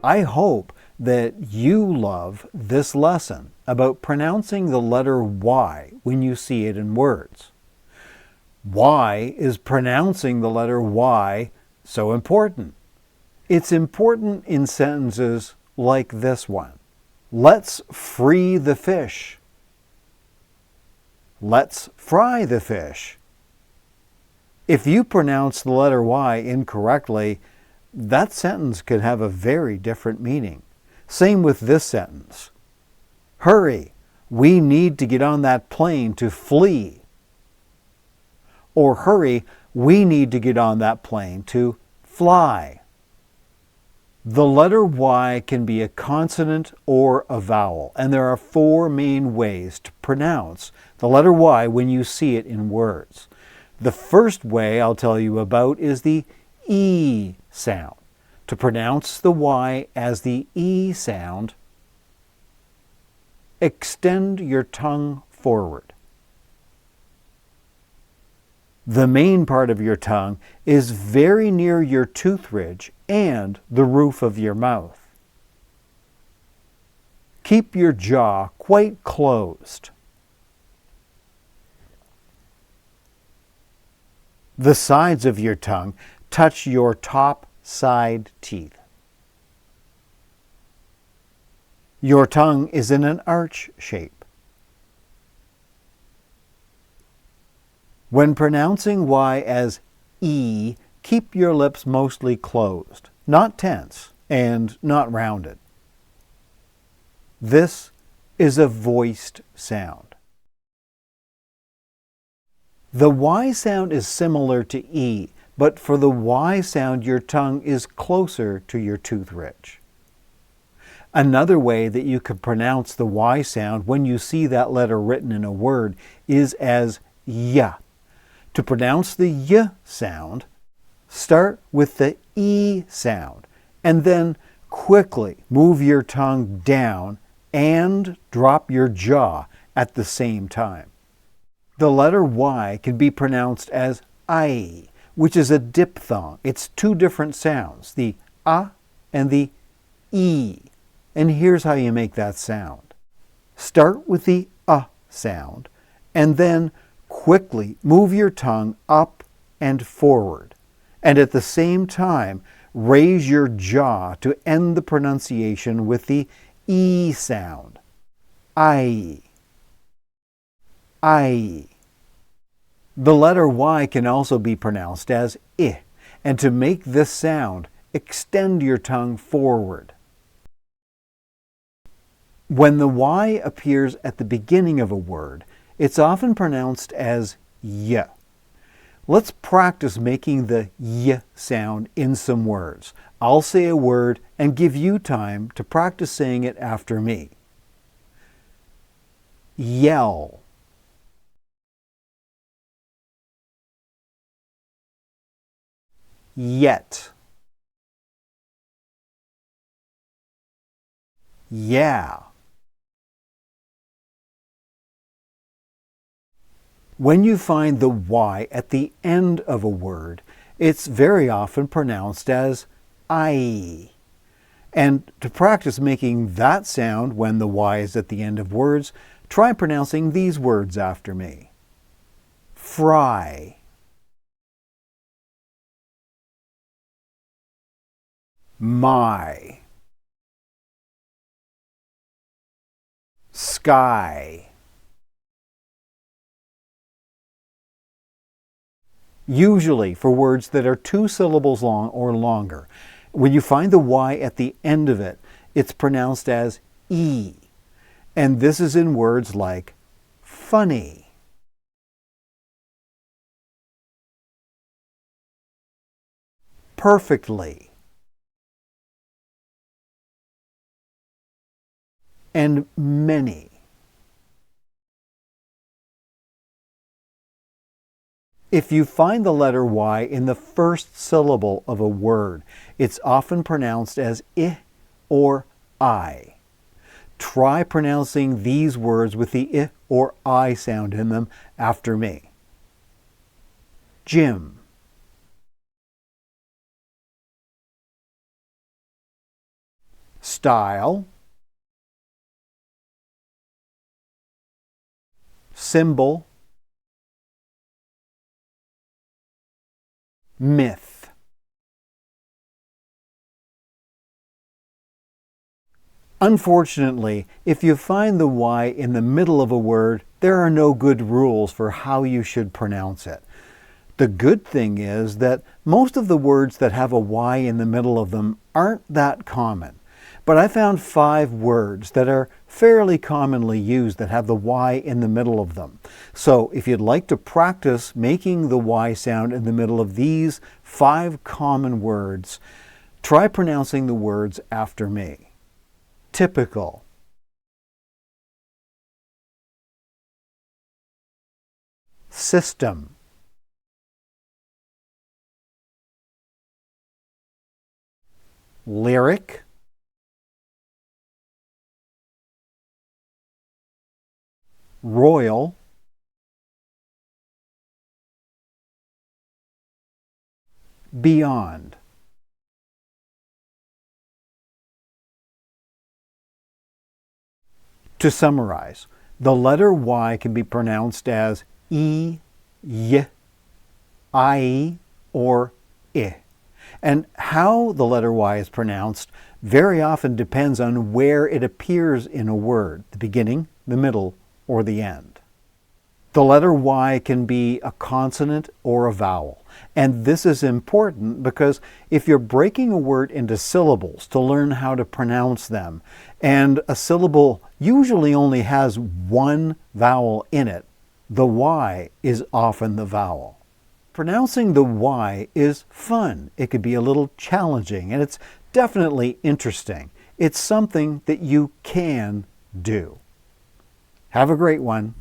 I hope that you love this lesson about pronouncing the letter Y when you see it in words. Why is pronouncing the letter Y so important? It's important in sentences like this one. Let's free the fish. Let's fry the fish. If you pronounce the letter Y incorrectly, that sentence could have a very different meaning. Same with this sentence. Hurry, we need to get on that plane to flee. Or hurry, we need to get on that plane to fly. The letter Y can be a consonant or a vowel, and there are 4 main ways to pronounce the letter Y when you see it in words. The first way I'll tell you about is the E sound. To pronounce the Y as the E sound, extend your tongue forward. The main part of your tongue is very near your tooth ridge and the roof of your mouth. Keep your jaw quite closed. The sides of your tongue touch your top side teeth. Your tongue is in an arch shape. When pronouncing Y as E, keep your lips mostly closed, not tense and not rounded. This is a voiced sound. The Y sound is similar to E, but for the Y sound, your tongue is closer to your tooth ridge. Another way that you can pronounce the Y sound when you see that letter written in a word is as Y. To pronounce the Y sound, start with the E sound and then quickly move your tongue down and drop your jaw at the same time. The letter Y can be pronounced as I, which is a diphthong. It's 2 different sounds, the A and the E. And here's how you make that sound. Start with the A sound and then quickly move your tongue up and forward. And at the same time, raise your jaw to end the pronunciation with the E sound. I. I. The letter Y can also be pronounced as I, and to make this sound, extend your tongue forward. When the Y appears at the beginning of a word, it's often pronounced as Y. Let's practice making the Y sound in some words. I'll say a word and give you time to practice saying it after me. Yell. Yet. Yeah. When you find the Y at the end of a word, it's very often pronounced as I. And to practice making that sound when the Y is at the end of words, try pronouncing these words after me. Fry. My. Sky. Usually for words that are 2 syllables long or longer, when you find the Y at the end of it, it's pronounced as E. And this is in words like funny, perfectly, and many. If you find the letter Y in the first syllable of a word, it's often pronounced as I or I. Try pronouncing these words with the I or I sound in them after me. Jim. style, symbol, myth. Unfortunately, if you find the Y in the middle of a word, there are no good rules for how you should pronounce it. The good thing is that most of the words that have a Y in the middle of them aren't that common. But I found 5 words that are fairly commonly used that have the Y in the middle of them. So if you'd like to practice making the Y sound in the middle of these 5 common words, try pronouncing the words after me. Typical, system, lyric, royal, beyond. To summarize, the letter Y can be pronounced as E, Y, I, or I. And how the letter Y is pronounced very often depends on where it appears in a word, the beginning, the middle, or the end. The letter Y can be a consonant or a vowel. And this is important because if you're breaking a word into syllables to learn how to pronounce them, and a syllable usually only has one vowel in it, the Y is often the vowel. Pronouncing the Y is fun. It could be a little challenging, and it's definitely interesting. It's something that you can do. Have a great one.